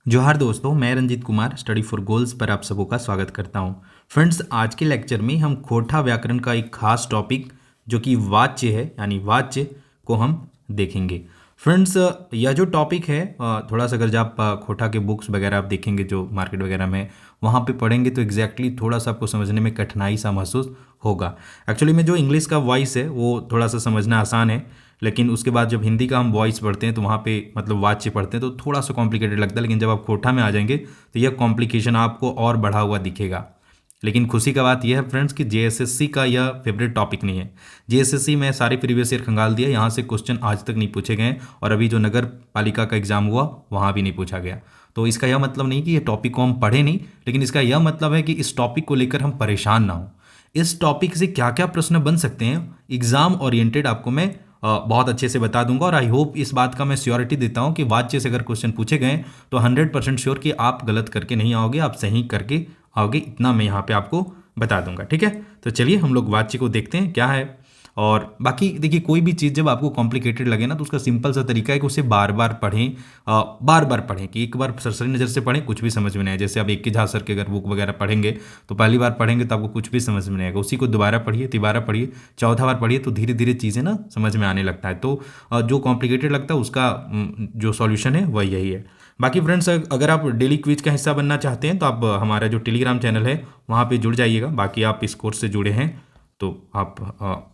जोहार दोस्तों, मैं Ranjeet Kumar study for goals पर आप सबों का स्वागत करता हूं। फ्रेंड्स, आज के लेक्चर में हम खोटा व्याकरण का एक खास टॉपिक जो कि वाच्य है यानी वाच्य को हम देखेंगे। फ्रेंड्स, यह जो टॉपिक है थोड़ा सा अगर जब आप खोटा के बुक्स वगैरह आप देखेंगे जो मार्केट वगैरह में वहाँ पे पढ़ेंगे तो एग्जैक्टली थोड़ा सा आपको समझने में कठिनाई सा महसूस होगा। एक्चुअली में जो इंग्लिश का वॉइस है वो थोड़ा सा समझना आसान है, लेकिन उसके बाद जब हिंदी का हम वॉइस पढ़ते हैं तो वहाँ पे मतलब वाच्य पढ़ते हैं तो थोड़ा सा कॉम्प्लिकेटेड लगता है। लेकिन जब आप खोटा में आ जाएंगे तो यह कॉम्प्लिकेशन आपको और बढ़ा हुआ दिखेगा। लेकिन खुशी का बात यह है फ्रेंड्स कि जेएसएससी का यह फेवरेट टॉपिक नहीं है। जेएसएससी में सारे प्रीवियस ईयर खंगाल दिया, यहाँ से क्वेश्चन आज तक नहीं पूछे गए और अभी जो नगर पालिका का एग्जाम हुआ वहाँ भी नहीं पूछा गया। तो इसका यह मतलब नहीं कि ये टॉपिक को हम पढ़े नहीं, लेकिन इसका यह मतलब है कि इस टॉपिक को लेकर हम परेशान ना हो। इस टॉपिक से क्या क्या प्रश्न बन सकते हैं एग्जाम ओरिएंटेड आपको मैं बहुत अच्छे से बता दूंगा। और आई होप इस बात का मैं श्योरिटी देता हूं कि वाच्य से अगर क्वेश्चन पूछे गए तो 100% श्योर कि आप गलत करके नहीं आओगे, आप सही करके आओगे, इतना मैं यहाँ पे आपको बता दूंगा। ठीक है, तो चलिए हम लोग वाच्य को देखते हैं क्या है। और बाकी देखिए, कोई भी चीज़ जब आपको कॉम्प्लिकेटेड लगे ना तो उसका सिंपल सा तरीका है कि उसे बार बार पढ़ें, बार बार पढ़ें, कि एक बार सरसरी नज़र से पढ़ें कुछ भी समझ में नहीं आए। जैसे आप एक के झा सर के अगर बुक वगैरह पढ़ेंगे तो पहली बार पढ़ेंगे तो आपको कुछ भी समझ में नहीं आएगा, उसी को दोबारा पढ़िए, तिबारा पढ़िए, चौथा बार पढ़िए तो धीरे धीरे चीज़ें ना समझ में आने लगता है। तो जो कॉम्प्लिकेटेड लगता है उसका जो सॉल्यूशन है वह यही है। बाकी फ्रेंड्स, अगर आप डेली क्विज का हिस्सा बनना चाहते हैं तो आप हमारा जो टेलीग्राम चैनल है वहाँ पे जुड़ जाइएगा। बाकी आप इस कोर्स से जुड़े हैं तो आप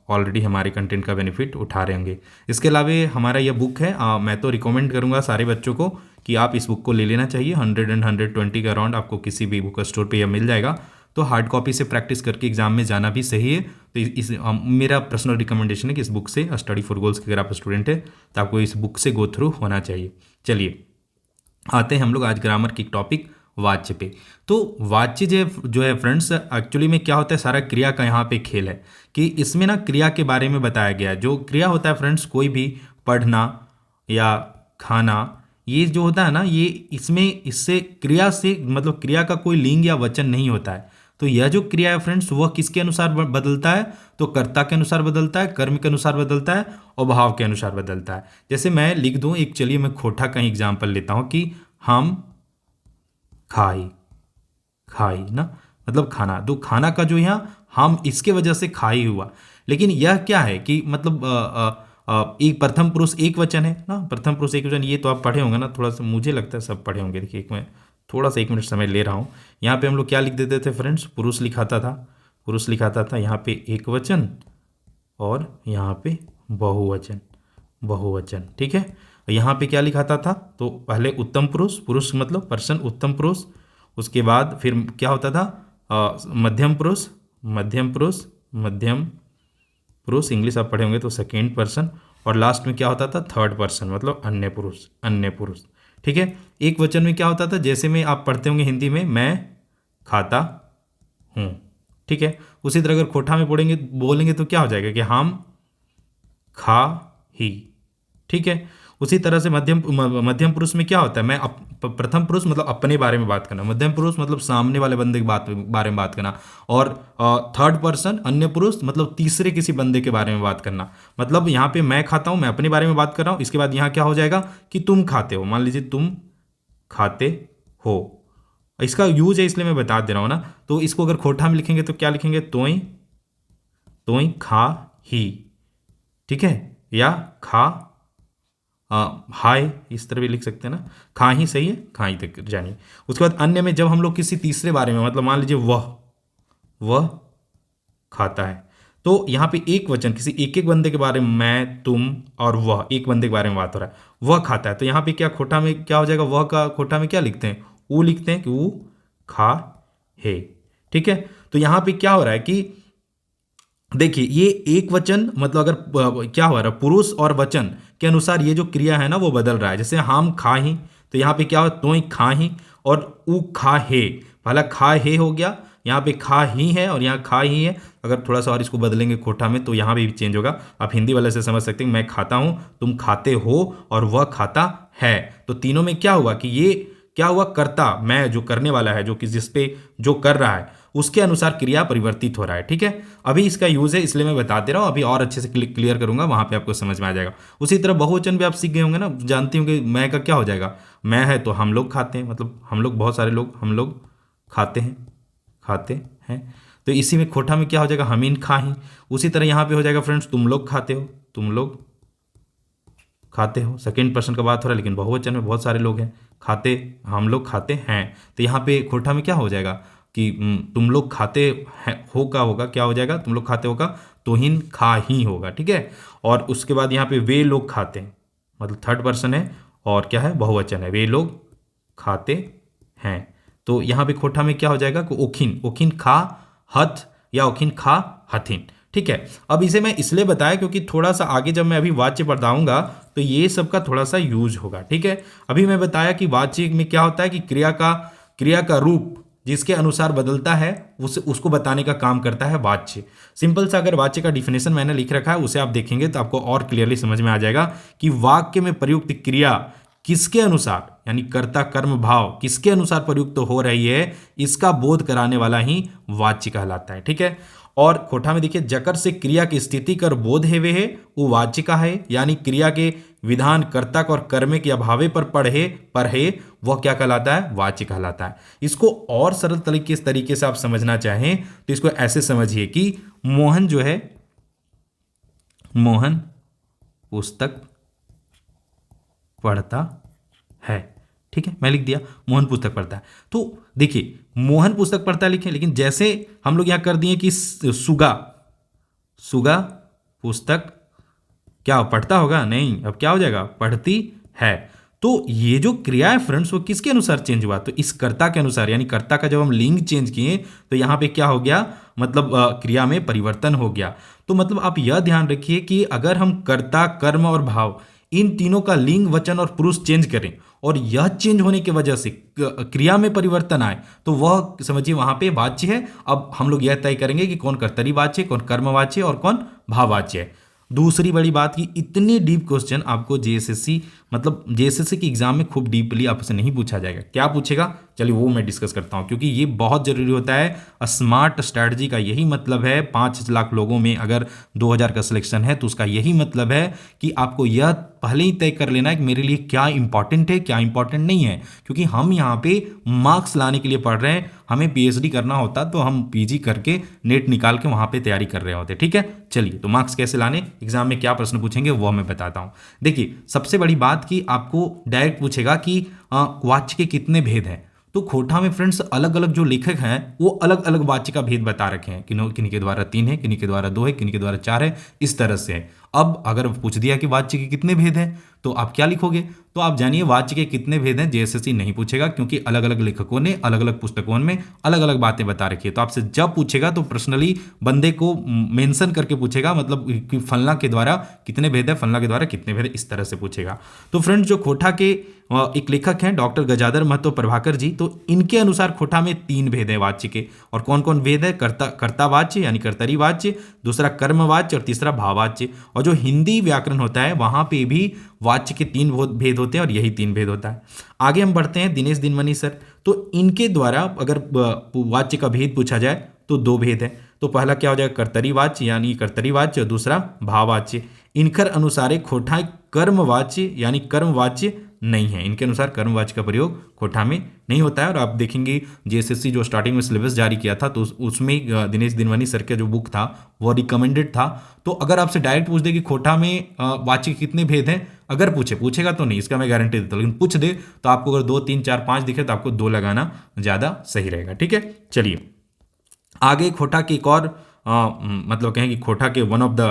ऑलरेडी हमारे कंटेंट का बेनिफिट उठा रहे होंगे। इसके अलावा हमारा यह बुक है, मैं तो रिकमेंड करूंगा सारे बच्चों को कि आप इस बुक को ले लेना चाहिए। 100 एंड 120 के अराउंड आपको किसी भी बुक स्टोर पे यह मिल जाएगा। तो हार्ड कॉपी से प्रैक्टिस करके एग्जाम में जाना भी सही है। तो मेरा पर्सनल रिकमेंडेशन है कि इस बुक से स्टडी फॉर गोल्स के अगर आप स्टूडेंट है तो आपको इस बुक से गो थ्रू होना चाहिए। चलिए आते हैं हम लोग आज ग्रामर की टॉपिक वाच्य पे। तो वाच्य जो है फ्रेंड्स, एक्चुअली में क्या होता है, सारा क्रिया का यहाँ पे खेल है कि इसमें ना क्रिया के बारे में बताया गया है। जो क्रिया होता है फ्रेंड्स, कोई भी पढ़ना या खाना, ये जो होता है ना, ये इसमें इससे क्रिया से मतलब क्रिया का कोई लिंग या वचन नहीं होता है। तो यह जो क्रिया है फ्रेंड्स वह किसके अनुसार बदलता है, तो कर्ता के अनुसार बदलता है, कर्म के अनुसार बदलता है और भाव के अनुसार बदलता है। जैसे मैं लिख दूं एक, चलिए मैं खोटा का एग्जाम्पल लेता हूं कि हम खाई, खाई ना मतलब खाना, तो खाना का जो यहाँ हम इसके वजह से खाई हुआ। लेकिन यह क्या है कि मतलब एक प्रथम पुरुष एक वचन है ना, प्रथम पुरुष एक वचन, ये तो आप पढ़े होंगे ना, थोड़ा सा मुझे लगता है सब पढ़े होंगे। देखिए एक मैं थोड़ा सा 1 मिनट समय ले रहा हूँ। यहाँ पे हम लोग क्या लिख देते थे फ्रेंड्स, पुरुष लिखाता था, पुरुष लिखाता था, यहाँ पे एक वचन और यहाँ पे बहुवचन, बहुवचन। ठीक है, यहाँ पे क्या लिखाता था, तो पहले उत्तम पुरुष, पुरुष मतलब पर्सन, उत्तम पुरुष, उसके बाद फिर क्या होता था मध्यम पुरुष, मध्यम पुरुष, मध्यम पुरुष, इंग्लिश आप पढ़े होंगे तो सेकेंड पर्सन, और लास्ट में क्या होता था थर्ड पर्सन मतलब अन्य पुरुष, अन्य पुरुष। ठीक है, एक वचन में क्या होता था, जैसे में आप पढ़ते होंगे हिंदी में मैं खाता हूँ। ठीक है, उसी तरह अगर खोटा में पढ़ेंगे बोलेंगे तो क्या हो जाएगा कि हम खा ही। ठीक है, उसी तरह से मध्यम पुरुष में क्या होता है, मैं प्रथम पुरुष मतलब अपने बारे में बात करना, मध्यम पुरुष मतलब सामने वाले बंदे के बारे में बात करना, और थर्ड पर्सन अन्य पुरुष मतलब तीसरे किसी बंदे के बारे में बात करना। मतलब यहाँ पे मैं खाता हूँ, मैं अपने बारे में बात कर रहा हूँ, इसके बाद यहाँ क्या हो जाएगा कि तुम खाते हो, मान लीजिए तुम खाते हो। इसका यूज है इसलिए मैं बता दे रहा हूँ ना। तो इसको अगर खोटा में लिखेंगे तो क्या लिखेंगे, तोई, तोई खा ही। ठीक है, या खा हाय, इस तरह भी लिख सकते हैं ना, खा ही सही है, खा ही तक जानिए। उसके बाद अन्य में जब हम लोग किसी तीसरे बारे में मतलब मान लीजिए वह खाता है, तो यहाँ पे एक वचन किसी एक एक बंदे के बारे में, मैं तुम और वह, एक बंदे के बारे में बात हो रहा है, वह खाता है। तो यहाँ पे क्या खोटा में क्या हो जाएगा, वह का खोटा में क्या लिखते हैं, वो लिखते हैं कि वो खा है। ठीक है, तो यहाँ पे क्या हो रहा है कि देखिए ये एक वचन मतलब अगर क्या हो रहा है, पुरुष और वचन के अनुसार ये जो क्रिया है ना वो बदल रहा है। जैसे हम खा ही, तो यहाँ पे क्या हो, तो खा ही, और ऊ खा हे, पहला खा हे हो गया, यहाँ पे खा ही है और यहाँ खा ही है। अगर थोड़ा सा और इसको बदलेंगे खोटा में तो यहाँ भी चेंज होगा। आप हिंदी वाले से समझ सकते हैं, मैं खाता हूँ, तुम खाते हो और वह खाता है। तो तीनों में क्या हुआ कि ये क्या हुआ, कर्ता मैं जो करने वाला है, जो कि जिस पे जो कर रहा है उसके अनुसार क्रिया परिवर्तित हो रहा है। ठीक है, अभी इसका यूज है इसलिए मैं बता दे रहा हूँ, अभी और अच्छे से क्लियर करूंगा, वहां पे आपको समझ में आ जाएगा। उसी तरह बहुवचन भी आप सीख गए होंगे ना, जानती होंगे मैं का क्या हो जाएगा, मैं है तो हम लोग खाते हैं, मतलब हम लोग बहुत सारे लोग, हम लोग खाते हैं, खाते हैं। तो इसी में खोटा में क्या हो जाएगा, हम इन खा ही। उसी तरह यहाँ पे हो जाएगा फ्रेंड्स, तुम लोग खाते हो, तुम लोग खाते हो, सेकंड पर्सन का बात हो रहा है लेकिन बहुवचन में बहुत सारे लोग हैं, खाते, हम लोग खाते हैं। तो यहाँ पे खोटा में क्या हो जाएगा कि तुम लोग खाते हैं होगा, होगा क्या हो जाएगा, तुम लोग खाते होगा तो हिन खा ही होगा। ठीक है, और उसके बाद यहाँ पे वे लोग खाते हैं, मतलब थर्ड पर्सन है और क्या है, बहुवचन है, वे लोग खाते हैं। तो यहाँ पे खोटा में क्या हो जाएगा कि ओखिन, ओखिन खा हथ या ओखिन खा हथिन। ठीक है, अब इसे मैं इसलिए बताया क्योंकि थोड़ा सा आगे जब मैं अभी वाच्य बताऊंगा तो ये सब का थोड़ा सा यूज होगा। ठीक है, अभी मैं बताया कि वाच्य में क्या होता है कि क्रिया का रूप जिसके अनुसार बदलता है उसको बताने का काम करता है वाच्य। सिंपल सा अगर वाच्य का डिफिनेशन मैंने लिख रखा है उसे आप देखेंगे तो आपको और क्लियरली समझ में आ जाएगा कि वाक्य में प्रयुक्त क्रिया किसके अनुसार, यानी कर्ता कर्म भाव किसके अनुसार प्रयुक्त हो रही है, इसका बोध कराने वाला ही वाच्य कहलाता है। ठीक है, और खोटा में देखिए जकर से क्रिया की स्थिति कर बोध है वे है वो वाच्य का है, यानी क्रिया के विधान कर्ता और कर्म के अभावे पर पढ़े वह क्या कहलाता है, वाच्य कहलाता है। इसको और सरल तरीके से आप समझना चाहें तो इसको ऐसे समझिए कि मोहन जो है, मोहन पुस्तक पढ़ता है। ठीक है, मैं लिख दिया मोहन पुस्तक पढ़ता है। तो देखिए मोहन पुस्तक पढ़ता है लिखे, लेकिन जैसे हम लोग यहां कर दिए कि सुगा, सुगा पुस्तक क्या पढ़ता होगा, नहीं, अब क्या हो जाएगा, पढ़ती है। तो ये जो क्रिया है फ्रेंड्स वो किसके अनुसार चेंज हुआ, तो इस कर्ता के अनुसार, यानी कर्ता का जब हम लिंग चेंज किए तो यहां पे क्या हो गया, मतलब क्रिया में परिवर्तन हो गया। तो मतलब आप यह ध्यान रखिए कि अगर हम कर्ता कर्म और भाव इन तीनों का लिंग वचन और पुरुष चेंज करें और यह चेंज होने की वजह से क्रिया में परिवर्तन आए तो वह समझिए वहां पे वाच्य है। अब हम लोग यह तय करेंगे कि कौन कर्तरी वाच्य है, कौन कर्मवाच्य है और कौन भाववाच्य है। दूसरी बड़ी बात कि इतने डीप क्वेश्चन आपको जेएसएससी मतलब जेएसएससी के एग्जाम में खूब डीपली आपसे नहीं पूछा जाएगा। क्या पूछेगा, चलिए वो मैं डिस्कस करता हूं, क्योंकि ये बहुत जरूरी होता है। स्मार्ट स्ट्रैटेजी का यही मतलब है, 5 लाख लोगों में अगर 2000 का सिलेक्शन है तो उसका यही मतलब है कि आपको यह पहले ही तय कर लेना है कि मेरे लिए क्या इंपॉर्टेंट है क्या इंपॉर्टेंट नहीं है। क्योंकि हम यहाँ पे मार्क्स लाने के लिए पढ़ रहे हैं, हमें पीएचडी करना होता तो हम पीजी करके नेट निकाल के वहां पे तैयारी कर रहे होते। ठीक है, चलिए तो मार्क्स कैसे लाने, एग्जाम में क्या प्रश्न पूछेंगे वो मैं बताता हूं। देखिए सबसे बड़ी बात कि आपको डायरेक्ट पूछेगा कि वाच्य के कितने भेद हैं। तो खोटा में फ्रेंड्स अलग अलग जो लेखक हैं वो अलग अलग वाच्य का भेद बता रखे हैं, किन्हीं के द्वारा 3 है, किन्हीं के द्वारा 2 है, किन्हीं के द्वारा 4 है, इस तरह से है। अब अगर पूछ दिया कि वाच्य के कितने भेद हैं तो आप क्या लिखोगे, तो आप जानिए वाच्य के कितने भेद हैं जेएसएससी नहीं पूछेगा, क्योंकि अलग अलग लेखकों ने अलग अलग पुस्तकों में अलग अलग बातें बता रखी है। तो आपसे जब पूछेगा तो पर्सनली बंदे को मेंशन करके पूछेगा, मतलब कि फलना के द्वारा कितने भेद है, फलना के द्वारा कितने भेद है, इस तरह से पूछेगा। तो फ्रेंड्स जो खोटा के एक लेखक हैं डॉक्टर गजाधर महतो प्रभाकर जी, तो इनके अनुसार खोटा में 3 भेद है वाच्य के। और कौन कौन भेद है, कर्तावाच्य यानी कर्तरी वाच्य, दूसरा कर्मवाच्य और तीसरा भाववाच्य। और जो हिंदी व्याकरण होता है वहां पे भी वाच्य के 3 भेद होते हैं और यही 3 भेद होता है। आगे हम बढ़ते हैं दिनेश दिनमणि सर, तो इनके द्वारा अगर वाच्य का भेद पूछा जाए तो 2 भेद है। तो पहला क्या हो जाएगा, कर्तरी वाच्य यानी कर्तरी वाच्य और दूसरा भाववाच्य। इनकर अनुसार खोटा कर्मवाच्य यानी कर्मवाच्य नहीं है, इनके अनुसार कर्मवाच्य का प्रयोग खोटा में नहीं होता है। और आप देखेंगे जेएसएससी जो स्टार्टिंग में सिलेबस जारी किया था तो उसमें दिनेश दिनमणि सर का जो बुक था वो रिकमेंडेड था। तो अगर आपसे डायरेक्ट पूछ दे कि खोटा में वाच्य के कितने भेद हैं, अगर पूछेगा तो नहीं, इसका मैं गारंटी देता हूँ, लेकिन पूछ दे तो आपको अगर 2 3 4 5 दिखे तो आपको 2 लगाना ज़्यादा सही रहेगा। ठीक है, चलिए आगे खोटा की एक और मतलब कहें कि खोटा के वन ऑफ द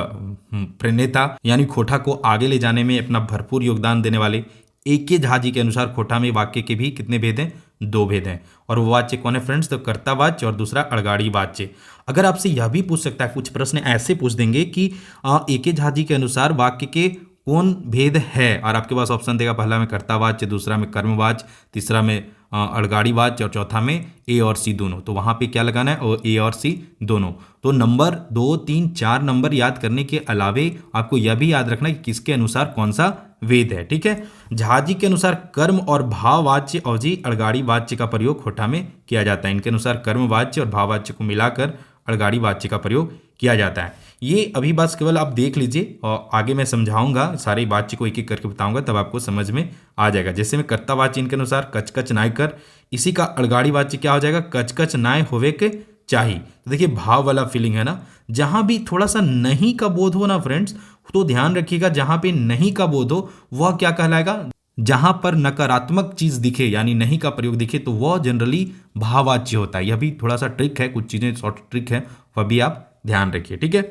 प्रणेता यानी खोटा को आगे ले जाने में अपना भरपूर योगदान देने वाले ए.के. झा जी के अनुसार खोटा में वाक्य के भी कितने भेद हैं, 2 भेद हैं। और वो वाच्य कौन है फ्रेंड्स, तो कर्तावाच्य और दूसरा अड़गाड़ी वाच्य। अगर आपसे यह भी पूछ सकता है, कुछ प्रश्न ऐसे पूछ देंगे कि ए.के. झा जी के अनुसार वाक्य के कौन भेद है, और आपके पास ऑप्शन देगा, पहला में कर्तावाच्य, दूसरा में कर्मवाच्य, तीसरा में अड़गाड़ी वाच्य और चौथा में ए और सी दोनों। तो वहाँ पे क्या लगाना है, और ए और सी दोनों। तो नंबर 2, 3, 4 नंबर याद करने के अलावे आपको यह भी याद रखना कि किसके अनुसार कौन सा वेद है। ठीक है, झा जी के अनुसार कर्म और भाववाच्य अवधि अड़गाड़ी वाच्य का प्रयोग खोटा में किया जाता है। इनके अनुसार कर्म वाच्य और भाववाच्य को मिलाकर अड़गाड़ी वाच्य का प्रयोग किया जाता है। ये अभी बस केवल आप देख लीजिए और आगे मैं समझाऊंगा, सारे वाच्य को एक एक करके बताऊंगा, तब आपको समझ में आ जाएगा। जैसे में कर्ता वाच्य इनके अनुसार कच कच नाय कर, इसी का अड़गाड़ी वाच्य क्या हो जाएगा, कच कच नाय होवे के चाहिए। तो देखिए भाव वाला फीलिंग है ना, जहां भी थोड़ा सा नहीं का बोध हो ना फ्रेंड्स, तो ध्यान रखिएगा जहां पे नहीं का बोध हो वह क्या कहलाएगा, जहां पर नकारात्मक चीज दिखे यानी नहीं का प्रयोग दिखे तो वह जनरली भाववाच्य होता है। यह भी थोड़ा सा ट्रिक है, कुछ चीजें शॉर्ट ट्रिक है, वह भी आप ध्यान रखिए। ठीक है,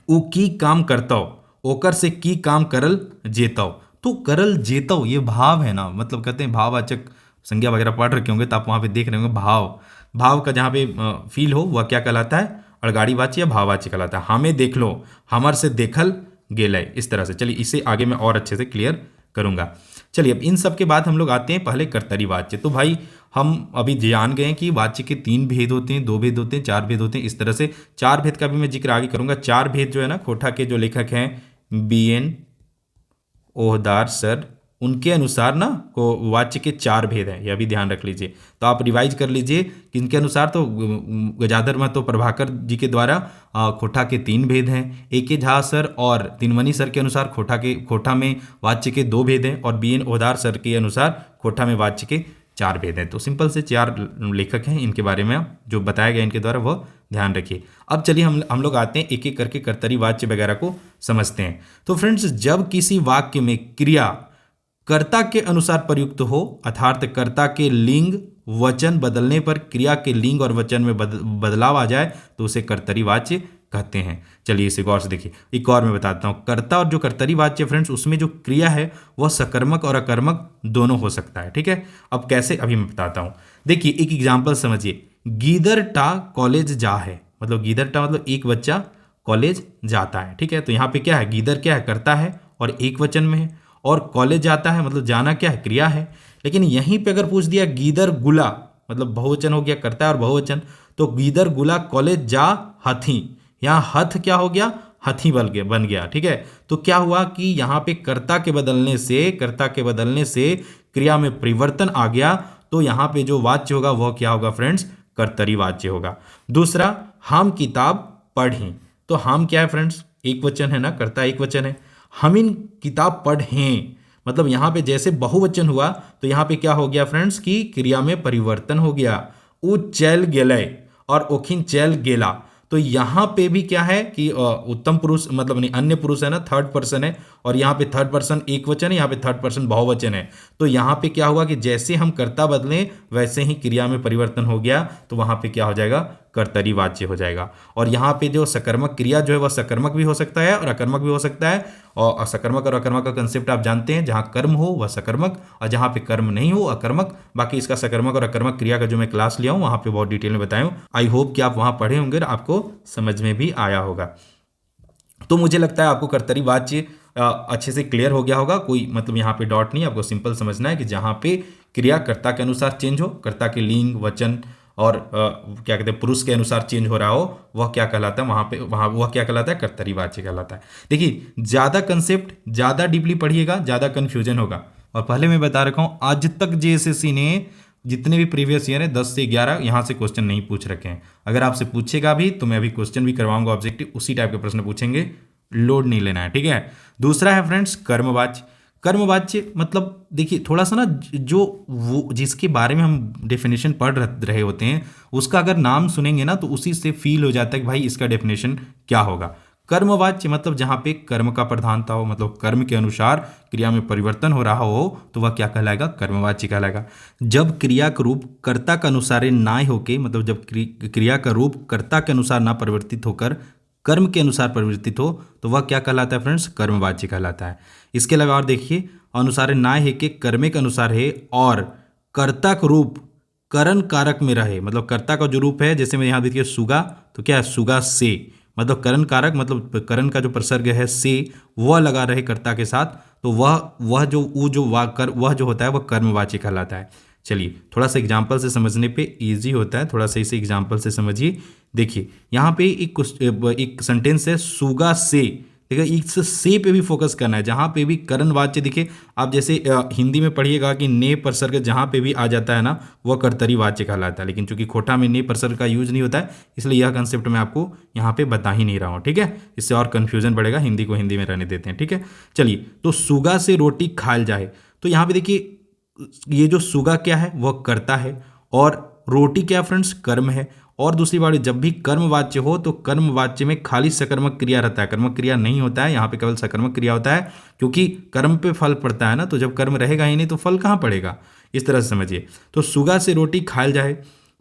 उ की काम करता ओकर से की काम करल जेतव। तो करल जेतव ये भाव है ना, मतलब कहते हैं भाववाचक संज्ञा वगैरह पढ़ रखे होंगे तो आप वहां पे देख रहे होंगे भाव, भाव का जहां पे फील हो वह क्या कहलाता है, अड़गाड़ी वाच्य या भाववाच्य कहलाता है। हमें देख लो, हमर से देखल गेलय, इस तरह से। चलिए इसे आगे मैं और अच्छे से क्लियर करूंगा। चलिए अब इन सब के बाद हम लोग आते हैं पहले कर्तरी वाच्य। तो भाई हम अभी जान गए कि वाच्य के 3 भेद होते हैं, 2 भेद होते हैं, 4 भेद होते हैं। इस तरह से 4 भेद का भी मैं जिक्र आगे करूंगा। 4 भेद जो है ना, खोटा के जो लेखक हैं बीएन ओहदार सर, उनके अनुसार ना को वाच्य के 4 भेद हैं, यह भी ध्यान रख लीजिए। तो आप रिवाइज कर लीजिए कि इनके अनुसार तो गजाधर महतो प्रभाकर जी के द्वारा खोटा के 3 भेद हैं। ए के झा सर और दिनमणि सर के अनुसार खोटा में वाच्य के 2 भेद हैं, और बीएन ओहदार सर के अनुसार खोटा में वाच्य के 4 भेद हैं। तो सिंपल से 4 लेखक हैं, इनके बारे में जो बताया गया इनके द्वारा वह ध्यान रखिए। अब चलिए हम लोग आते हैं एक एक करके कर्तरी वाच्य वगैरह को समझते हैं। तो फ्रेंड्स, जब किसी वाक्य में क्रिया कर्ता के अनुसार प्रयुक्त हो, अर्थात कर्ता के लिंग वचन बदलने पर क्रिया के लिंग और वचन में बदलाव आ जाए तो उसे कर्तरी वाच्य कहते हैं। चलिए इसे गौर से देखिए। एक और मैं बताता हूँ, कर्ता और जो कर्तरी वाच्य फ्रेंड्स, उसमें जो क्रिया है वह सकर्मक और अकर्मक दोनों हो सकता है। ठीक है, अब कैसे अभी मैं बताता हूँ। देखिए एक एग्जाम्पल समझिए, गीदर टा कॉलेज जा है, मतलब गीदर टा मतलब एक बच्चा कॉलेज जाता है। ठीक है, तो यहाँ पे क्या है, गीदर क्या है, कर्ता है और एक वचन में है, और कॉलेज जाता है मतलब जाना क्या है, क्रिया है। लेकिन यहीं पे अगर पूछ दिया गीदर गुला, मतलब बहुवचन हो गया, कर्ता और बहुवचन, तो गीदर गुला कॉलेज जा हथी, यहाँ हथ क्या हो गया, हथी बन गया। ठीक है, तो क्या हुआ कि यहाँ पे कर्ता के बदलने से क्रिया में परिवर्तन आ गया, तो यहाँ पे जो वाच्य होगा वह क्या होगा फ्रेंड्स, कर्तरी वाच्य होगा। दूसरा, हम किताब पढ़ी, तो हम क्या है फ्रेंड्स, एक वचन है ना, कर्ता एक वचन है। हम इन किताब पढ़ें, मतलब यहाँ पे जैसे बहुवचन हुआ तो यहाँ पे क्या हो गया फ्रेंड्स की क्रिया में परिवर्तन हो गया। उ चल गेलय और ओखिन चल गेला, तो यहाँ पे भी क्या है कि उत्तम पुरुष मतलब नहीं अन्य पुरुष है ना, थर्ड पर्सन है, और यहाँ पे थर्ड पर्सन एक वचन है, यहाँ पे थर्ड पर्सन बहुवचन है। तो यहाँ पे क्या हुआ कि जैसे हम कर्ता बदलें वैसे ही क्रिया में परिवर्तन हो गया, तो वहाँ पे क्या हो जाएगा, कर्तरी वाच्य हो जाएगा। और यहाँ पे जो सकर्मक क्रिया जो है वह सकर्मक भी हो सकता है और अकर्मक भी हो सकता है। और सकर्मक और अकर्मक का कंसेप्ट आप जानते हैं, जहाँ कर्म हो वह सकर्मक और जहाँ पे कर्म नहीं हो अकर्मक। बाकी इसका सकर्मक और अकर्मक क्रिया का जो मैं क्लास लिया हूँ वहाँ पे बहुत डिटेल में बताया हूँ। आई होप कि आप वहाँ पढ़े होंगे और आपको समझ में भी आया होगा। तो मुझे लगता है आपको कर्तरी वाच्य अच्छे से क्लियर हो गया होगा। कोई मतलब यहाँ पे डॉट नहीं, आपको सिंपल समझना है कि जहाँ पे क्रिया कर्ता के अनुसार चेंज हो, कर्ता के लिंग वचन और क्या कहते हैं पुरुष के अनुसार चेंज हो रहा हो, वह क्या कहलाता है, वहाँ वह क्या कहलाता है, कर्तरी वाच्य कहलाता है। देखिए ज़्यादा कंसेप्ट ज़्यादा डीपली पढ़िएगा, ज़्यादा कन्फ्यूजन होगा। और पहले मैं बता रखा हूँ, आज तक जेएसएससी ने जितने भी प्रीवियस ईयर है 10 से 11 यहाँ से क्वेश्चन नहीं पूछ रखे हैं। अगर आपसे पूछेगा भी तो मैं अभी क्वेश्चन भी करवाऊंगा ऑब्जेक्टिव, उसी टाइप के प्रश्न पूछेंगे, लोड नहीं लेना है। ठीक है, दूसरा है फ्रेंड्स कर्मवाच्य। कर्मवाच्य मतलब देखिए थोड़ा सा ना, जो वो जिसके बारे में हम डेफिनेशन पढ़ रहे होते हैं उसका अगर नाम सुनेंगे ना तो उसी से फील हो जाता है कि भाई इसका डेफिनेशन क्या होगा। कर्मवाच्य मतलब जहाँ पे कर्म का प्रधानता हो, मतलब कर्म के अनुसार क्रिया में परिवर्तन हो रहा हो तो वह क्या कहलाएगा, कर्मवाच्य कहलाएगा। जब क्रिया का रूप कर्ता के अनुसार ना होके, मतलब जब क्रिया का रूप कर्ता के अनुसार ना परिवर्तित होकर कर्म के अनुसार परिवर्तित हो तो वह क्या कहलाता है फ्रेंड्स, कर्मवाच्य कहलाता है। इसके अलावा और देखिए, अनुसार ना है के कर्मे के अनुसार है और कर्ता का रूप करण कारक में रहे, मतलब कर्ता का जो रूप है, जैसे मैं यहाँ देखिए सुगा, तो क्या है सुगा से, मतलब करण कारक मतलब करण का जो प्रसर्ग है से वह लगा रहे कर्ता के साथ, तो वह जो होता है वह कर्मवाच्य कहलाता है। चलिए थोड़ा सा एग्जाम्पल से समझने पे इजी होता है, थोड़ा सा इसे एग्जाम्पल से समझिए। देखिए यहाँ पे एक सेंटेंस है सुगा से, देखिए इस से पे भी फोकस करना है, जहाँ पे भी करण वाच्य दिखे। आप जैसे हिंदी में पढ़िएगा कि ने परसर्ग जहाँ पे भी आ जाता है ना वह कर्तरी वाच्य कहलाता है, लेकिन चूंकि खोटा में ने परसर्ग का यूज नहीं होता है इसलिए यह कंसेप्ट मैं आपको यहाँ पे बता ही नहीं रहा हूँ, ठीक है। इससे और कन्फ्यूजन बढ़ेगा, हिंदी को हिंदी में रहने देते हैं, ठीक है। चलिए तो सुगा से रोटी खाल जाए, तो यहाँ पे देखिए ये जो सुगा क्या है वह कर्ता है और रोटी क्या फ्रेंड्स कर्म है। और दूसरी बात, जब भी कर्म वाच्य हो तो कर्म वाच्य में खाली सकर्मक क्रिया रहता है, कर्मक क्रिया नहीं होता है, यहाँ पे केवल सकर्मक क्रिया होता है, क्योंकि कर्म पे फल पड़ता है ना, तो जब कर्म रहेगा ही नहीं तो फल कहाँ पड़ेगा, इस तरह से समझिए। तो सुगा से रोटी खायल जाए,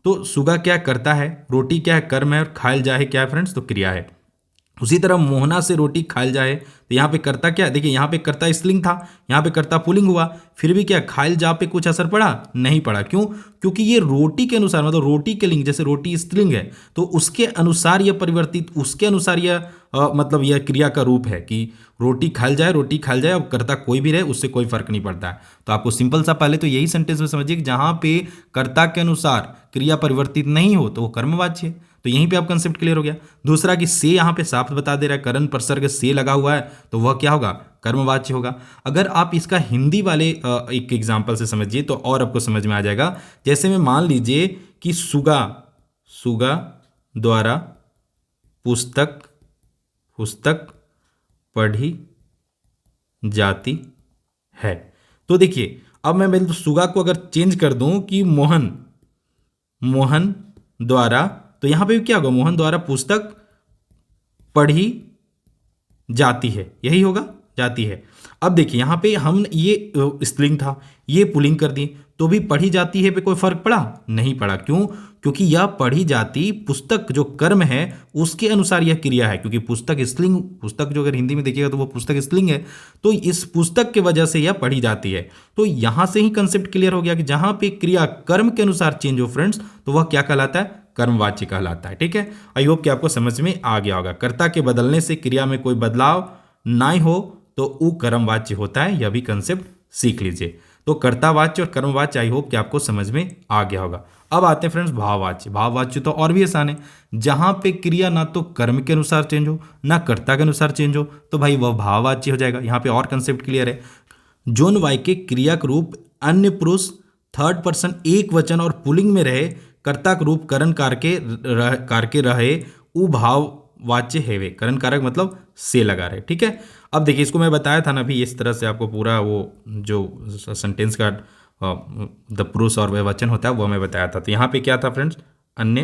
तो सुगा क्या करता है, रोटी क्या है कर्म है, और खायल जाए क्या है फ्रेंड्स तो क्रिया है। उसी तरह मोहना से रोटी खायल जाए, तो यहाँ पे कर्ता क्या, देखिए यहाँ पे कर्ता स्त्रीलिंग था, यहाँ पे कर्ता पुल्लिंग हुआ, फिर भी क्या खायल जा पे कुछ असर पड़ा, नहीं पड़ा। क्यों, क्योंकि ये रोटी के अनुसार, मतलब रोटी के लिंग, जैसे रोटी स्त्रीलिंग है तो उसके अनुसार यह परिवर्तित, उसके अनुसार यह मतलब यह क्रिया का रूप है कि रोटी खायल जाए, रोटी खायल जाए, अब कर्ता कोई भी रहे उससे कोई फर्क नहीं पड़ता है। तो आपको सिंपल सा पहले तो यही सेंटेंस में समझिए कि जहाँ पे कर्ता के अनुसार क्रिया परिवर्तित नहीं हो तो वो कर्मवाच्य है, तो यहीं पे आप कंसेप्ट क्लियर हो गया। दूसरा कि से यहाँ पे साफ बता दे रहा है, करण प्रसर्ग से लगा हुआ है तो वह क्या होगा, कर्मवाच्य होगा। अगर आप इसका हिंदी वाले एक एग्जांपल से समझिए तो और आपको समझ में आ जाएगा। जैसे में मान लीजिए कि सुगा, सुगा द्वारा पुस्तक पढ़ी जाती है, तो देखिए अब मैं तो सुगा को अगर चेंज कर दूं कि मोहन द्वारा, तो यहां पे क्या होगा, मोहन द्वारा पुस्तक पढ़ी जाती है, यही होगा, जाती है। अब देखिए यहां पे हम ये स्त्रीलिंग था, ये पुल्लिंग कर दिए, तो भी पढ़ी जाती है पे कोई फर्क पड़ा, नहीं पड़ा। क्यों, क्योंकि यह पढ़ी जाती पुस्तक जो कर्म है उसके अनुसार यह क्रिया है, क्योंकि पुस्तक स्त्रीलिंग, पुस्तक जो अगर हिंदी में देखिएगा तो वो पुस्तक स्त्रीलिंग है, तो इस पुस्तक की वजह से यह पढ़ी जाती है। तो यहां से ही कंसेप्ट क्लियर हो गया कि जहां पे क्रिया कर्म के अनुसार चेंज हो फ्रेंड्स तो वह क्या कहलाता है, कर्मवाच्य कहलाता है, ठीक है। आई होप कि आपको समझ में आ गया होगा। कर्ता के बदलने से क्रिया में कोई बदलाव ना हो तो उ कर्मवाच्य होता है, यह भी कंसेप्ट सीख लीजिए। तो कर्तावाच्य और कर्मवाच्य आई होप कि आपको समझ में आ गया होगा। अब आते हैं फ्रेंड्स भाववाच्य। भाववाच्य तो और भी आसान है, जहां पे क्रिया ना तो कर्म के अनुसार चेंज हो ना कर्ता के अनुसार चेंज हो तो भाई वह भाववाच्य हो जाएगा। यहाँ पे और कंसेप्ट क्लियर है, जोन वाक्य क्रिया का रूप अन्य पुरुष थर्ड पर्सन एक वचन और पुल्लिंग में रहे, कर्ता का रूप करण कारके रहे, उ भाववाच्य हेवे। करण कारक मतलब से लगा रहे, ठीक है। अब देखिए इसको मैं बताया था ना अभी, इस तरह से आपको पूरा वो जो सेंटेंस का द पुरुष और वह वचन होता है वो मैं बताया था। तो यहाँ पे क्या था फ्रेंड्स, अन्य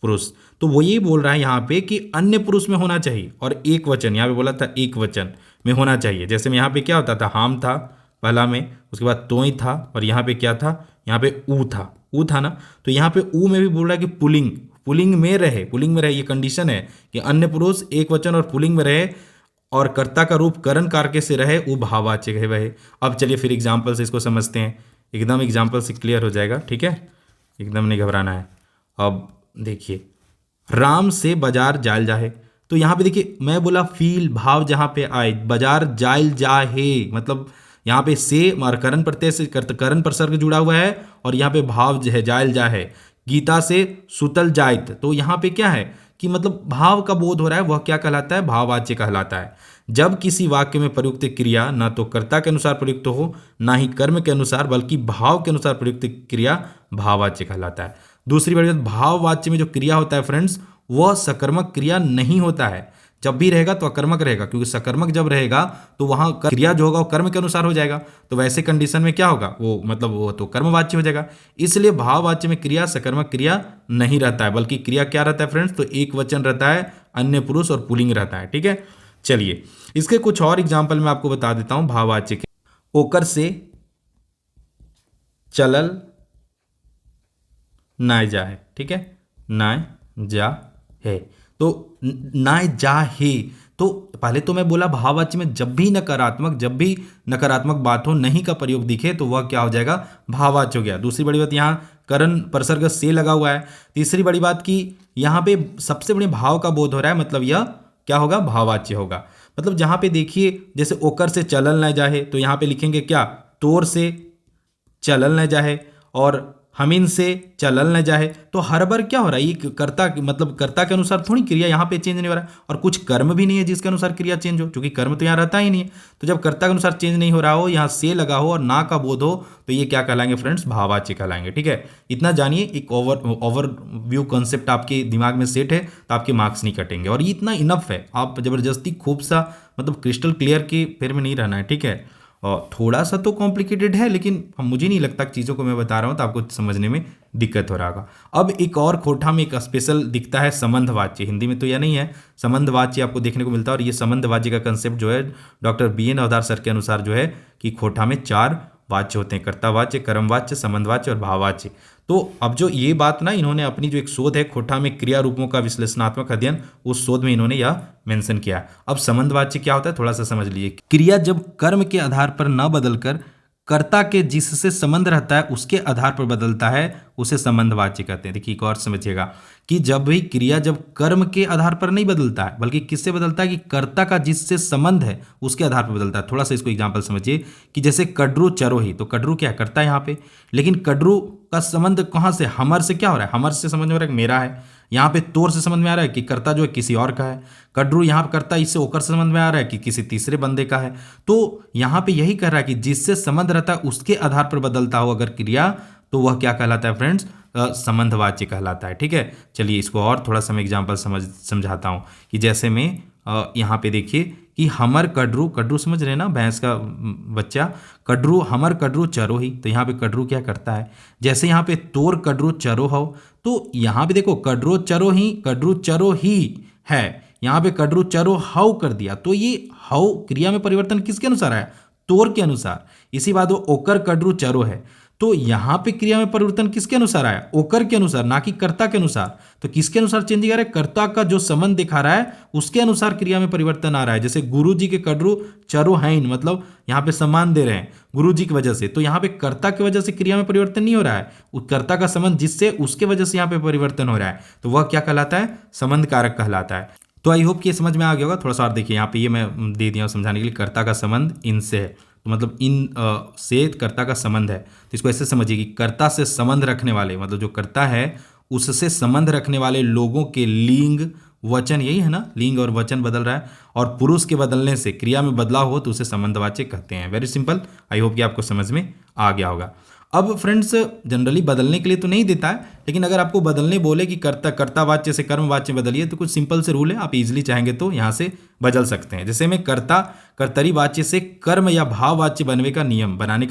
पुरुष, तो वो ये बोल रहा है यहाँ पे कि अन्य पुरुष में होना चाहिए और एक वचन, यहाँ पे बोला था एक वचन में होना चाहिए। जैसे में यहाँ पे क्या होता था, हाम था पहला में, उसके बाद तोई था, और यहाँ पे क्या था, यहाँ पे ऊ था ना, तो यहाँ पे ऊ में भी बोल रहा है कि पुल्लिंग में रहे, ये कंडीशन है कि अन्य पुरुष एक वचन और पुल्लिंग में रहे और कर्ता का रूप करण कारके से रहे, वो भाववाच्य है वह। अब चलिए फिर एग्जाम्पल से इसको समझते हैं, एकदम एग्जाम्पल से क्लियर हो जाएगा, ठीक है, एकदम नहीं घबराना है। अब देखिए राम से बाजार जायल जाहे, तो यहाँ पे देखिए मैं बोला फील भाव जहाँ पे आए, बाजार जायल जाहे मतलब यहाँ पे से और करण प्रत्यय से करण प्रसर्ग जुड़ा हुआ है और यहाँ पे भाव जो है जायल जा है। गीता से सुतल जायत, तो यहाँ पे क्या है कि मतलब भाव का बोध हो रहा है, वह क्या कहलाता है, भाववाच्य कहलाता है। जब किसी वाक्य में प्रयुक्त क्रिया ना तो कर्ता के अनुसार प्रयुक्त हो ना ही कर्म के अनुसार बल्कि भाव के अनुसार प्रयुक्त क्रिया भाववाच्य कहलाता है। दूसरी बड़ी बात, भाववाच्य में जो क्रिया होता है फ्रेंड्स वह सकर्मक क्रिया नहीं होता है, जब भी रहेगा तो अकर्मक रहेगा, क्योंकि सकर्मक जब रहेगा तो वहां क्रिया जो होगा वो कर्म के अनुसार हो जाएगा, तो वैसे कंडीशन में क्या होगा वो मतलब वो तो कर्मवाच्य हो जाएगा। इसलिए भाववाच्य में क्रिया सकर्मक क्रिया नहीं रहता है, बल्कि क्रिया क्या रहता है फ्रेंड्स, तो एक वचन रहता है, अन्य पुरुष और पुल्लिंग रहता है, ठीक है। चलिए इसके कुछ और एग्जाम्पल मैं आपको बता देता हूं भाववाच्य के। ओकर से चलल नाय जा है, ठीक है, नाय जा है, तो नाय जा है, तो पहले तो मैं बोला भाववाच्य में जब भी नकारात्मक बात हो नहीं का प्रयोग दिखे तो वह क्या हो जाएगा, भाववाच्य हो गया। दूसरी बड़ी बात, यहाँ करण प्रसर्ग से लगा हुआ है। तीसरी बड़ी बात की यहाँ पे सबसे बड़े भाव का बोध हो रहा है, मतलब यह क्या होगा, भाववाच्य होगा। मतलब जहाँ पे देखिए जैसे ओकर से चलल न जाहे, तो यहाँ पे लिखेंगे क्या, तोर से चलल न जाहे, और हमीन से चलल न जाए, तो हर बार क्या हो रहा है, ये कर्ता मतलब कर्ता के अनुसार थोड़ी क्रिया यहाँ पे चेंज नहीं हो रहा है, और कुछ कर्म भी नहीं है जिसके अनुसार क्रिया चेंज हो, क्योंकि कर्म तो यहाँ रहता ही नहीं है। तो जब कर्ता के अनुसार चेंज नहीं हो रहा हो, यहाँ से लगा हो और ना का बोध हो, तो ये क्या कहलाएंगे फ्रेंड्स, भाववाच्य कहलाएंगे। ठीक है, इतना जानिए, एक ओवरव्यू कॉन्सेप्ट आपके दिमाग में सेट है तो आपके मार्क्स नहीं कटेंगे, और ये इतना इनफ है। आप जबरदस्ती खूब सा मतलब क्रिस्टल क्लियर की फेर में नहीं रहना है। ठीक है, और थोड़ा सा तो कॉम्प्लिकेटेड है, लेकिन मुझे नहीं लगता कि चीज़ों को मैं बता रहा हूँ तो आपको समझने में दिक्कत हो रहा होगा। अब एक और खोटा में एक स्पेशल दिखता है संबंधवाच्य, हिंदी में तो यह नहीं है, संबंधवाच्य आपको देखने को मिलता है। और ये संबंधवाच्य का कंसेप्ट जो है डॉक्टर BN अवधार सर के अनुसार जो है कि खोटा में 4 वाच्य होते हैं, कर्तावाच्य, कर्मवाच्य, संबंधवाच्य और भाववाच्य। तो अब जो ये बात ना, इन्होंने अपनी जो एक शोध है खोटा में क्रिया रूपों का विश्लेषणात्मक अध्ययन, उस शोध में इन्होंने यह मेंशन किया। अब संबंधवाच्य क्या होता है थोड़ा सा समझ लीजिए। क्रिया जब कर्म के आधार पर न बदलकर कर्ता के जिससे संबंध रहता है उसके आधार पर बदलता है, उसे संबंधवाच्य कहते हैं। देखिए एक और समझिएगा कि जब भी क्रिया जब कर्म के आधार पर नहीं बदलता है, बल्कि किससे बदलता है, कि कर्ता का जिससे संबंध है उसके आधार पर बदलता है। थोड़ा सा इसको एग्जांपल समझिए कि जैसे कड्रू चरोही, तो कड्रू क्या करता है यहाँ पे, लेकिन कड्रू का संबंध कहाँ से, हमर से क्या हो रहा है, हमर से समझ में आ रहा है कि मेरा है। यहाँ पे तोर से समझ में आ रहा है कि कर्ता जो है किसी और का है। कड्रू यहाँ पर करता, इससे ओकर से समझ में आ रहा है कि किसी तीसरे बंदे का है। तो यहाँ पे यही कह रहा है कि जिससे संबंध रहता है उसके आधार पर बदलता हो अगर क्रिया, तो वह क्या कहलाता है फ्रेंड्स, संबंधवाच्य कहलाता है। ठीक है, चलिए इसको और थोड़ा सा मैं एग्जाम्पल समझाता हूँ कि जैसे में यहाँ पे देखिए कि हमर कड्रू, कड्रू समझ रहे हैं ना, भैंस का बच्चा, कड्रू हमर कड्रू चरो ही, तो यहाँ पे कड्रू क्या करता है, जैसे यहाँ पे तोर कड्रू चरो हो, तो यहाँ पे देखो कड्रू चरो ही है, यहाँ पे कड्रू चरो हाउ कर दिया, तो ये हाउ क्रिया में परिवर्तन किसके अनुसार है, तोर के अनुसार। इसी बात वो ओकर कड्रू चरो है, तो यहाँ पे क्रिया में परिवर्तन किसके अनुसार आया, ओकर के अनुसार, ना कि कर्ता के अनुसार। तो किसके अनुसार चेंजिंग आ रहा है, कर्ता का जो संबंध दिखा रहा है उसके अनुसार क्रिया में परिवर्तन आ रहा है। जैसे गुरु जी के कड्रू चरो हैं, मतलब यहाँ पे सम्मान दे रहे हैं गुरु जी की वजह से, तो यहाँ पे कर्ता की वजह से क्रिया में परिवर्तन नहीं हो रहा है, कर्ता का संबंध जिससे उसके वजह से यहाँ पे परिवर्तन हो रहा है, तो वह क्या कहलाता है, संबंध कारक कहलाता है। तो आई होप कि ये समझ में आ गया होगा। थोड़ा सा और देखिए, यहाँ पे ये मैं दे दिया हूँ समझाने के लिए, कर्ता का संबंध इनसे है, तो मतलब इन से कर्ता का संबंध है, तो इसको ऐसे समझिए कि कर्ता से संबंध रखने वाले, मतलब जो कर्ता है उससे संबंध रखने वाले लोगों के लिंग वचन, यही है ना, लिंग और वचन बदल रहा है, और पुरुष के बदलने से क्रिया में बदलाव हो तो उसे संबंधवाच्य कहते हैं। वेरी सिंपल, आई होप कि आपको समझ में आ गया होगा। अब फ्रेंड्स जनरली बदलने के लिए तो नहीं देता है, लेकिन अगर आपको बदलने बोले कि कर्तावाच्य से कर्मवाच्य बदलिए, तो कुछ सिंपल से रूल है, आप इजीली चाहेंगे तो यहाँ से बदल सकते हैं। जैसे में कर्तरी वाच्य से कर्म या भाववाच्य बनाने का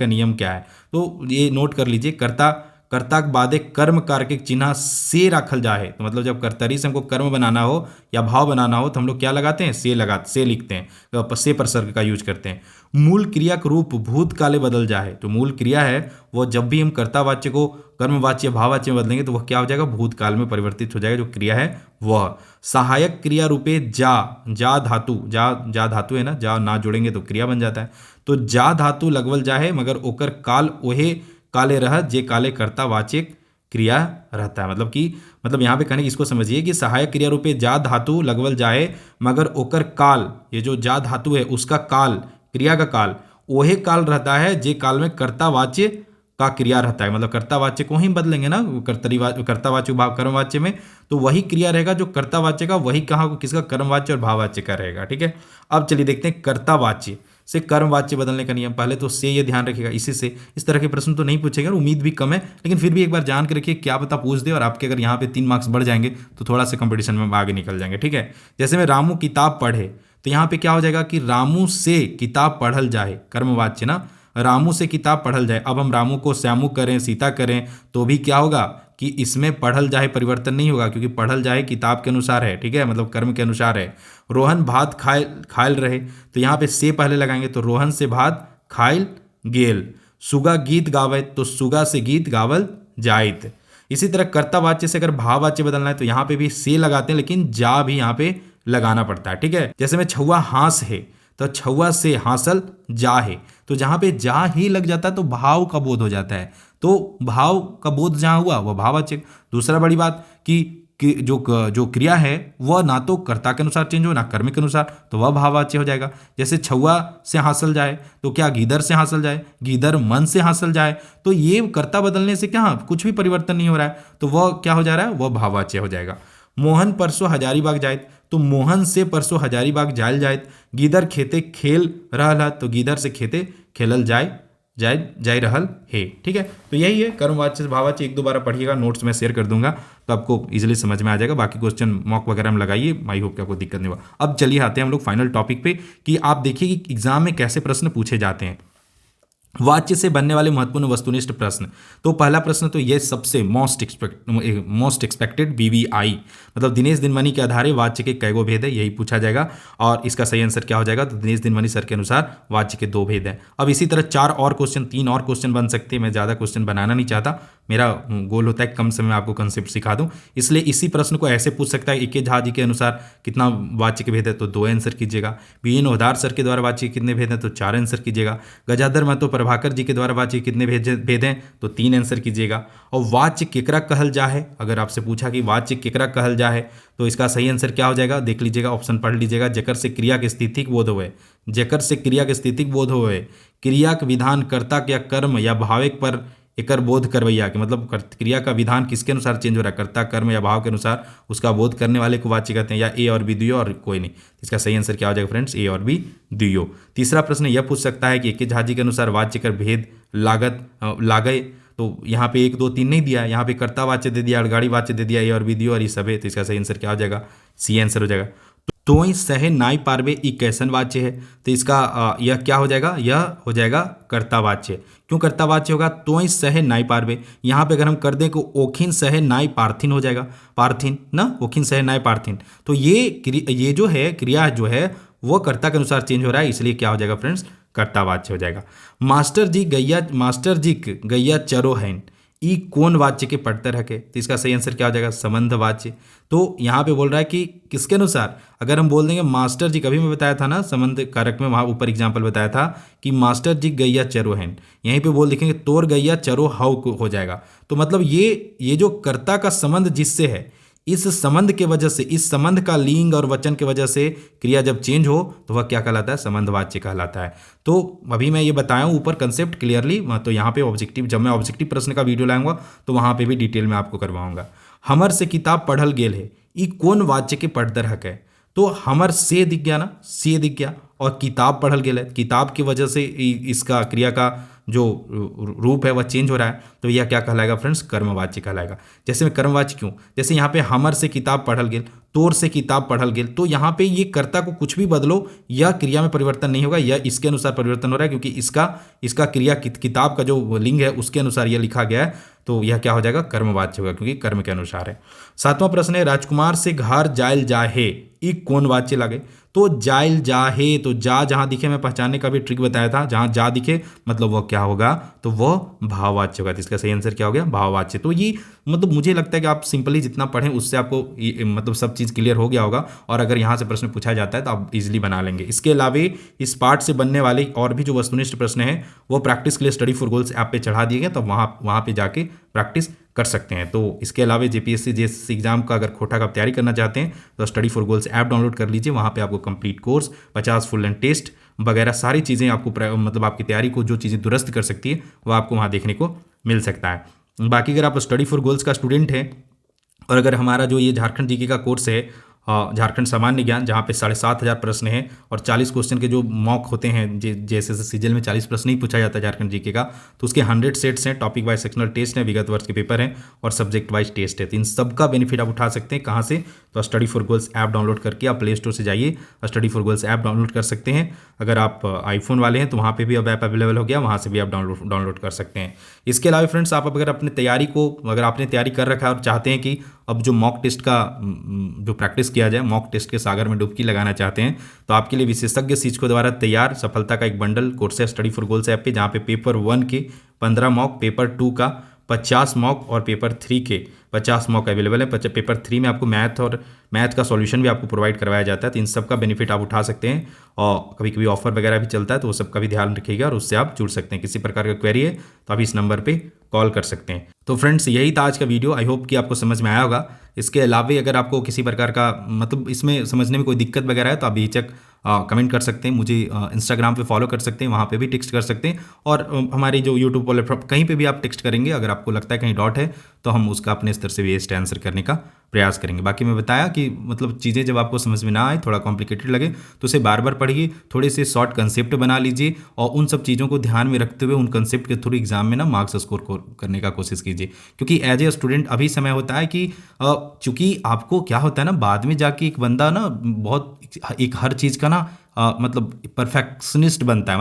नियम क्या है, तो ये नोट कर लीजिए, कर्ता के बादे कर्म कारक चिन्ह से रखल जाए, तो मतलब जब कर्तरी से हमको कर्म बनाना हो या भाव बनाना हो तो हम लोग क्या लगाते हैं, से लिखते हैं, से प्रसर्ग का यूज करते हैं। मूल क्रिया का रूप भूतकाले बदल जाए, तो मूल क्रिया है वो जब भी हम कर्तावाच्य को कर्मवाच्य भाववाच्य में बदलेंगे तो वह क्या हो जाएगा, भूतकाल में परिवर्तित हो जाएगा। जो क्रिया है वह सहायक क्रिया रूपे जा धातु है ना, जा ना जोड़ेंगे तो क्रिया बन जाता है, तो जा धातु लगवल जाए मगर ओकर काल ओहे काले रह जे काले कर्तावाचिक क्रिया रहता है। मतलब यहाँ पे कहने की इसको समझिए कि सहायक क्रिया रूपे जा धातु लगवल जाए मगर ओकर काल, ये जो जा धातु है उसका काल, क्रिया का काल ओहे काल रहता है जे काल में कर्तावाच्य का क्रिया रहता है। मतलब कर्तावाच्य को ही बदलेंगे ना, कर्तावाच्य भाव कर्मवाच्य में, तो वही क्रिया रहेगा जो कर्तावाच्य का, वही कहाँ किसका, कर्मवाच्य और भाववाच्य का रहेगा। ठीक है, अब चलिए देखते हैं कर्तावाच्य से कर्मवाच्य बदलने का नियम। पहले तो से ये ध्यान रखिएगा, इसी से इस तरह के प्रश्न तो नहीं पूछेगा, उम्मीद भी कम है, लेकिन फिर भी एक बार जान के रखिए, क्या पता पूछ दे और आपके अगर यहाँ पे 3 मार्क्स बढ़ जाएंगे तो थोड़ा सा कंपटीशन में आगे निकल जाएंगे। ठीक है, जैसे में रामू किताब पढ़े, तो यहाँ पे क्या हो जाएगा कि रामू से किताब पढ़ल जाए, कर्मवाच्य ना, रामू से किताब पढ़ल जाए। अब हम रामू को श्यामू करें, सीता करें, तो भी क्या होगा कि इसमें पढ़ल जाए परिवर्तन नहीं होगा, क्योंकि पढ़ल जाए किताब के अनुसार है। ठीक है, मतलब कर्म के अनुसार है। रोहन भात खायल रहे, तो यहाँ पे से पहले लगाएंगे, तो रोहन से भात खायल गेल। सुगा गीत गावे, तो सुगा से गीत गावल जाइत। इसी तरह कर्तावाच्य से अगर भाववाच्य बदलना है तो यहाँ पे भी से लगाते हैं, लेकिन जा भी यहाँ पे लगाना पड़ता है। ठीक है, जैसे में छुआ हांस है, तो छुआ से हासिल जा है, तो जहाँ पे जा ही लग जाता है तो भाव का बोध हो जाता है, तो भाव का बोध जहाँ हुआ वह भाववाच्य। दूसरा बड़ी बात कि कि जो क्रिया है वह ना तो कर्ता के अनुसार चेंज हो ना कर्म के अनुसार, तो वह भाववाच्य हो जाएगा। जैसे छुआ से हासिल जाए तो क्या गीदड़ से हासिल जाए, गीदड़ मन से हासिल जाए, तो ये कर्ता बदलने से क्या कुछ भी परिवर्तन नहीं हो रहा है, तो वह क्या हो जा रहा है, वह भाववाच्य हो जाएगा। मोहन परसों हजारीबाग जाए तो मोहन से परसों हजारीबाग जायल जाए, गीदड़ खेते खेल रहल तो गीदड़ से खेते खेलल जाय रहल है। ठीक है, तो यही है कर्मवाच्य से भाववाच्य। एक दो बार पढ़िएगा, नोट्स में शेयर कर दूंगा तो आपको इजीली समझ में आ जाएगा। बाकी क्वेश्चन मॉक वगैरह में लगाइए, आई होप कि आपको दिक्कत नहीं होगा। अब चलिए आते हैं हम लोग फाइनल टॉपिक पे कि आप देखिए कि एग्जाम में कैसे प्रश्न पूछे जाते हैं। वाच्य से बनने वाले महत्वपूर्ण वस्तुनिष्ठ प्रश्न। तो पहला प्रश्न तो ये सबसे मोस्ट एक्सपेक्टेड BVI, मतलब दिनेश दिनमणि के आधार वाच्य के कैगो भेद है, यही पूछा जाएगा। और इसका सही आंसर क्या हो जाएगा, तो दिनेश दिनमणि सर के अनुसार वाच्य के 2 भेद हैं। अब इसी तरह 4 और क्वेश्चन, 3 और क्वेश्चन बन सकते हैं। मैं ज़्यादा क्वेश्चन बनाना नहीं चाहता, मेरा गोल होता है कम समय में आपको कंसेप्ट सिखा दूं, इसलिए इसी प्रश्न को ऐसे पूछ सकता है। ए.के. झा जी के अनुसार कितना वाच्य के भेद है, तो 2 आंसर कीजिएगा। B.N. ओहदार सर के द्वारा वाच्य कितने भेद हैं, तो 4 आंसर कीजिएगा। गजाधर महतो प्रभाकर जी के द्वारा वाच्य कितने भेद हैं, तो 3 आंसर कीजिएगा। और वाच्य केकरा कहल जा है, अगर आपसे पूछा कि वाच्य केकरा कहल जा है, तो इसका सही आंसर क्या हो जाएगा, देख लीजिएगा, ऑप्शन पढ़ लीजिएगा। जेकर से क्रिया के स्थितिक बोध होवे, जेकर से क्रिया के स्थितिक बोध होवे, क्रिया के विधान कर्ता या कर्म या भाविक पर एकर बोध करवैया के, मतलब क्रिया का विधान किसके अनुसार चेंज हो रहा है, कर्ता कर्म या भाव के अनुसार, उसका बोध करने वाले को वाच्य कहते हैं। या ए और बी दुयो और कोई नहीं, इसका सही आंसर क्या हो जाएगा फ्रेंड्स, ए और बी दुयो। तीसरा प्रश्न यह पूछ सकता है कि ए.के. झा जी के अनुसार वाच्य कर भेद लागय, तो यहाँ पे 1 2 3 नहीं दिया है, यहाँ पे कर्ता वाच्य दे दिया, अड़गाड़ी वाच्य दे दिया, ए और बी दियो और ये सब है, तो इसका सही आंसर क्या हो जाएगा, सी आंसर हो जाएगा। तोय सहे नाई पारवे ई कैसन वाच्य है, तो इसका यह क्या हो जाएगा, यह हो जाएगा कर्तावाच्य। क्यों कर्तावाच्य होगा, तोय सहे नाई पारवे, यहाँ पे अगर हम कर दें कि ओखिन सहे नाई पार्थिन हो जाएगा, पार्थिन ना, ओखिन सहे नाई पार्थिन, तो ये जो है क्रिया जो है वो कर्ता के अनुसार चेंज हो रहा है, इसलिए क्या हो जाएगा फ्रेंड्स, कर्तावाच्य हो जाएगा। मास्टर जी गैया चरो हैं, ई कौन वाच्य के पढ़ते रखे, तो इसका सही आंसर क्या हो जाएगा, संबंध वाच्य। तो यहाँ पे बोल रहा है कि किसके अनुसार, अगर हम बोल देंगे मास्टर जी, कभी मैं बताया था ना संबंध कारक में, वहाँ ऊपर एग्जाम्पल बताया था कि मास्टर जी गैया चरो हैं, यहीं पे बोल देखेंगे तोर गैया चरो हाउ हो जाएगा। तो मतलब ये जो कर्ता का संबंध जिससे है, इस संबंध के वजह से, इस संबंध का लिंग और वचन के वजह से क्रिया जब चेंज हो तो वह क्या कहलाता है, संबंधवाच्य कहलाता है। तो अभी मैं ये बताया हूँ ऊपर कंसेप्ट क्लियरली, तो यहाँ पे ऑब्जेक्टिव, जब मैं ऑब्जेक्टिव प्रश्न का वीडियो लाऊंगा तो वहाँ पे भी डिटेल में आपको करवाऊंगा। हमर से किताब पढ़ल गेल है, ई कौन वाच्य के पढ़दर हक है, तो हमर से दिख गया ना, से दिख गया, और किताब पढ़ल गेल है, किताब की वजह से इसका क्रिया का जो रूप है वह चेंज हो रहा है, तो यह क्या कहलाएगा फ्रेंड्स, कर्मवाच्य कहलाएगा। जैसे में कर्मवाच्य क्यों, जैसे यहाँ पे हमर से किताब पढ़ल गेल, तोर से किताब पढ़ल गेल, तो यहाँ पे ये कर्ता को कुछ भी बदलो, यह क्रिया में परिवर्तन नहीं होगा, यह इसके अनुसार परिवर्तन हो रहा है, क्योंकि इसका क्रिया किताब का जो लिंग है उसके अनुसार यह लिखा गया है, तो यह क्या हो जाएगा, कर्मवाच्य होगा, क्योंकि कर्म के अनुसार है। 7वां प्रश्न है, राजकुमार से घर जायल जाहे, ई कौन वाच्य लागे, तो जायल जाहे, तो जा जहां दिखे, मैं पहचानने का भी ट्रिक बताया था, जहां जा दिखे मतलब वह क्या होगा, तो वह भाववाच्य होगा, तो इसका सही आंसर क्या हो गया, भाववाच्य। तो ये मतलब मुझे लगता है कि आप सिंपली जितना पढ़ें उससे आपको मतलब सब चीज़ क्लियर हो गया होगा, और अगर यहाँ से प्रश्न पूछा जाता है तो आप इजीली बना लेंगे। इसके अलावा इस पार्ट से बनने वाले और भी जो वस्तुनिष्ठ प्रश्न है वो प्रैक्टिस के लिए स्टडी फॉर गोल्स ऐप पे चढ़ा दिए गए, तो वहाँ पे जाके प्रैक्टिस कर सकते हैं। तो इसके अलावा जेपीएससी जेएसएससी एग्जाम का अगर खोटा का तैयारी करना चाहते हैं तो study for goals app download कर लीजिए, वहाँ पे आपको complete course, 50 full and test वगैरह सारी चीज़ें आपको मतलब आपकी तैयारी को जो चीज़ें दुरुस्त कर सकती है वो आपको वहाँ देखने को मिल सकता है। बाकी अगर आप स्टडी फॉर गोल्स का स्टूडेंट हैं और अगर हमारा जो ये झारखंड जीके का कोर्स है, झारखंड सामान्य ज्ञान, जहाँ पे 7,500 प्रश्न हैं और 40 क्वेश्चन के जो मॉक होते हैं, जैसे सीजल में 40 प्रश्न ही पूछा जाता है झारखंड जीके का, तो उसके 100 सेट्स हैं, टॉपिक वाइज सेक्शनल टेस्ट हैं, विगत वर्ष के पेपर हैं और सब्जेक्ट वाइज टेस्ट है। तो इन सब का बेनिफिट आप उठा सकते हैं, कहाँ से, तो study for goals app download करके आप प्ले स्टोर से जाइए, study for goals app download कर सकते हैं। अगर आप आईफोन वाले हैं तो वहाँ पर भी अब ऐप अवेलेबल हो गया, वहाँ से भी आप डाउनलोड कर सकते हैं। इसके अलावा फ्रेंड्स, आप अगर अपने तैयारी को, अगर आपने तैयारी कर रखा है और चाहते हैं कि अब जो मॉक टेस्ट का जो प्रैक्टिस किया जाए, मॉक टेस्ट के सागर में डुबकी लगाना चाहते हैं, तो आपके लिए विशेषज्ञ शिक्षकों द्वारा तैयार सफलता का एक बंडल कोर्स है स्टडी फॉर गोल्स ऐप पे, जहाँ पे पेपर 1 के 15 मॉक, पेपर 2 का 50 मॉक और पेपर 3 के 50 मॉक अवेलेबल है। पेपर 3 में आपको मैथ का सॉल्यूशन भी आपको प्रोवाइड करवाया जाता है, तो इन सब का बेनिफिट आप उठा सकते हैं। और कभी कभी ऑफर वगैरह भी चलता है, तो वो सब का भी ध्यान रखिएगा और उससे आप जुड़ सकते हैं। किसी प्रकार का क्वेरी है तो आप इस नंबर पर कॉल कर सकते हैं। तो फ्रेंड्स यही था आज का वीडियो। आई होप कि आपको समझ में आया होगा। इसके अलावा अगर आपको किसी प्रकार का मतलब इसमें समझने में कोई दिक्कत वगैरह है तो आप बेझिझक कमेंट कर सकते हैं, मुझे इंस्टाग्राम पे फॉलो कर सकते हैं, वहाँ पे भी टेक्स्ट कर सकते हैं, और हमारी जो यूट्यूब प्लेटफॉर्म कहीं पे भी आप टेक्स्ट करेंगे, अगर आपको लगता है कहीं डॉट है तो हम उसका अपने स्तर से बेस्ट आंसर करने का प्रयास करेंगे। बाकी मैं बताया कि मतलब चीज़ें जब आपको समझ में ना आए, थोड़ा कॉम्प्लिकेटेड लगे, तो उसे बार बार पढ़िए, थोड़े से शॉर्ट कंसेप्ट बना लीजिए और उन सब चीज़ों को ध्यान में रखते हुए उन कंसेप्ट के थ्रू एग्जाम में ना मार्क्स स्कोर करने का कोशिश कीजिए। क्योंकि एज ए स्टूडेंट अभी समय होता है कि चूंकि आपको क्या होता है ना, बाद में जाके एक बंदा ना बहुत एक हर चीज़ का ना मतलब परफेक्शनिस्ट बनता है,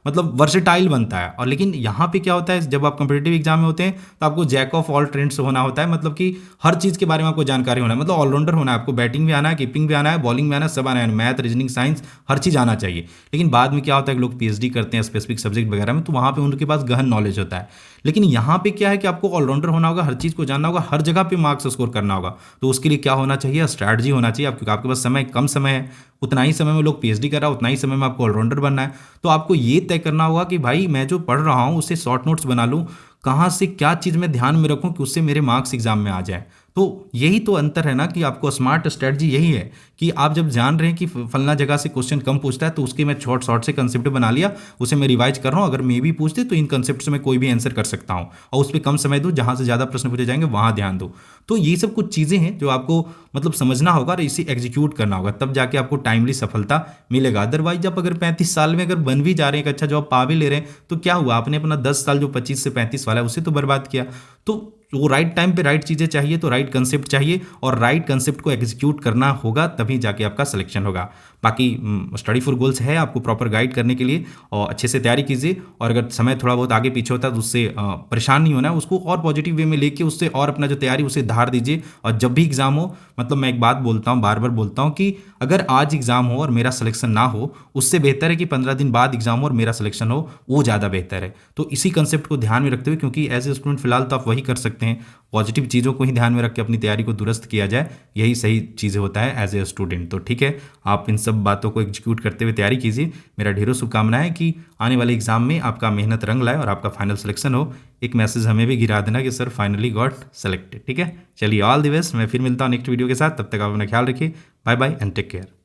मतलब वर्सेटाइल बनता है। और लेकिन यहाँ पे क्या होता है, जब आप कॉम्पिटिटिव एग्जाम में होते हैं तो आपको जैक ऑफ ऑल ट्रेंड्स होना होता है, मतलब कि हर चीज़ के बारे में आपको जानकारी होना है, मतलब ऑलराउंडर होना है। आपको बैटिंग भी आना है, कीपिंग भी आना है, बॉलिंग भी आना है, सब आना है, मैथ, रीजनिंग, साइंस, हर चीज़ आना चाहिए। लेकिन बाद में क्या होता है कि लोग पीएचडी करते हैं स्पेसिफिक सब्जेक्ट वगैरह में, तो वहाँ पे उनके पास गहन नॉलेज होता है। लेकिन यहाँ पे क्या है कि आपको ऑलराउंडर होना होगा, हर चीज़ को जानना होगा, हर जगह पे मार्क्स स्कोर करना होगा। तो उसके लिए क्या होना चाहिए, स्ट्रैटेजी होना चाहिए। क्योंकि आपके पास समय कम समय है, उतना ही समय में लोग पीएचडी कर रहा है, उतना ही समय में आपको ऑलराउंडर बनना है। तो आपको ये तय करना होगा कि भाई मैं जो पढ़ रहा हूँ उससे शॉर्ट नोट्स बना लूँ, कहाँ से क्या चीज़ में ध्यान में रखूँ कि उससे मेरे मार्क्स एग्जाम में आ जाए। तो यही तो अंतर है ना कि आपको स्मार्ट स्ट्रेटजी यही है कि आप जब जान रहे हैं कि फलना जगह से क्वेश्चन कम पूछता है तो उसके मैं शॉर्ट से कंसेप्ट बना लिया, उसे मैं रिवाइज कर रहा हूँ, अगर मे भी पूछते तो इन कंसेप्ट से मैं कोई भी आंसर कर सकता हूँ, और उस पर कम समय दूँ, जहाँ से ज़्यादा प्रश्न पूछे जाएंगे वहाँ ध्यान दो। तो ये सब कुछ चीज़ें हैं जो आपको मतलब समझना होगा और इसे एग्जीक्यूट करना होगा, तब जाके आपको टाइमली सफलता मिलेगा। अदरवाइज आप अगर 35 साल में अगर बन भी जा रहे हैं, एक अच्छा जॉब पा भी ले रहे हैं, तो क्या हुआ, आपने अपना 10 साल जो 25 से 35 वाला है उसे तो बर्बाद किया। तो वो राइट टाइम पे राइट चीज़ें चाहिए, तो राइट कंसेप्ट चाहिए, और राइट कंसेप्ट को एग्जीक्यूट करना होगा, तभी जाके आपका सिलेक्शन होगा। बाकी स्टडी फॉर गोल्स है आपको प्रॉपर गाइड करने के लिए, और अच्छे से तैयारी कीजिए। और अगर समय थोड़ा बहुत आगे पीछे होता है तो उससे परेशान नहीं होना है, उसको और पॉजिटिव वे में लेके उससे और अपना जो तैयारी उसे धार दीजिए। और जब भी एग्जाम हो, मतलब मैं एक बात बोलता हूँ, बार बार बोलता हूँ कि अगर आज एग्जाम हो और मेरा सिलेक्शन ना हो, उससे बेहतर है कि 15 दिन बाद एग्जाम हो और मेरा सिलेक्शन हो, वो ज़्यादा बेहतर है। तो इसी कंसेप्ट को ध्यान में रखते हुए, क्योंकि एज ए स्टूडेंट फिलहाल तो आप वही कर सकते हैं, पॉजिटिव चीज़ों को ही ध्यान में रख के अपनी तैयारी को दुरुस्त किया जाए, यही सही चीज़ें होता है एज ए स्टूडेंट। तो ठीक है, आप इन सब बातों को एग्जीक्यूट करते हुए तैयारी कीजिए। मेरा ढेरों शुभकामनाएं कि आने वाले एग्जाम में आपका मेहनत रंग लाए और आपका फाइनल सिलेक्शन हो। एक मैसेज हमें भी गिरा देना कि सर फाइनली गॉट सेलेक्टेड। ठीक है, चलिए ऑल द बेस्ट। मैं फिर मिलता हूँ नेक्स्ट वीडियो के साथ, तब तक आप अपना ख्याल रखिए। Bye bye and take care.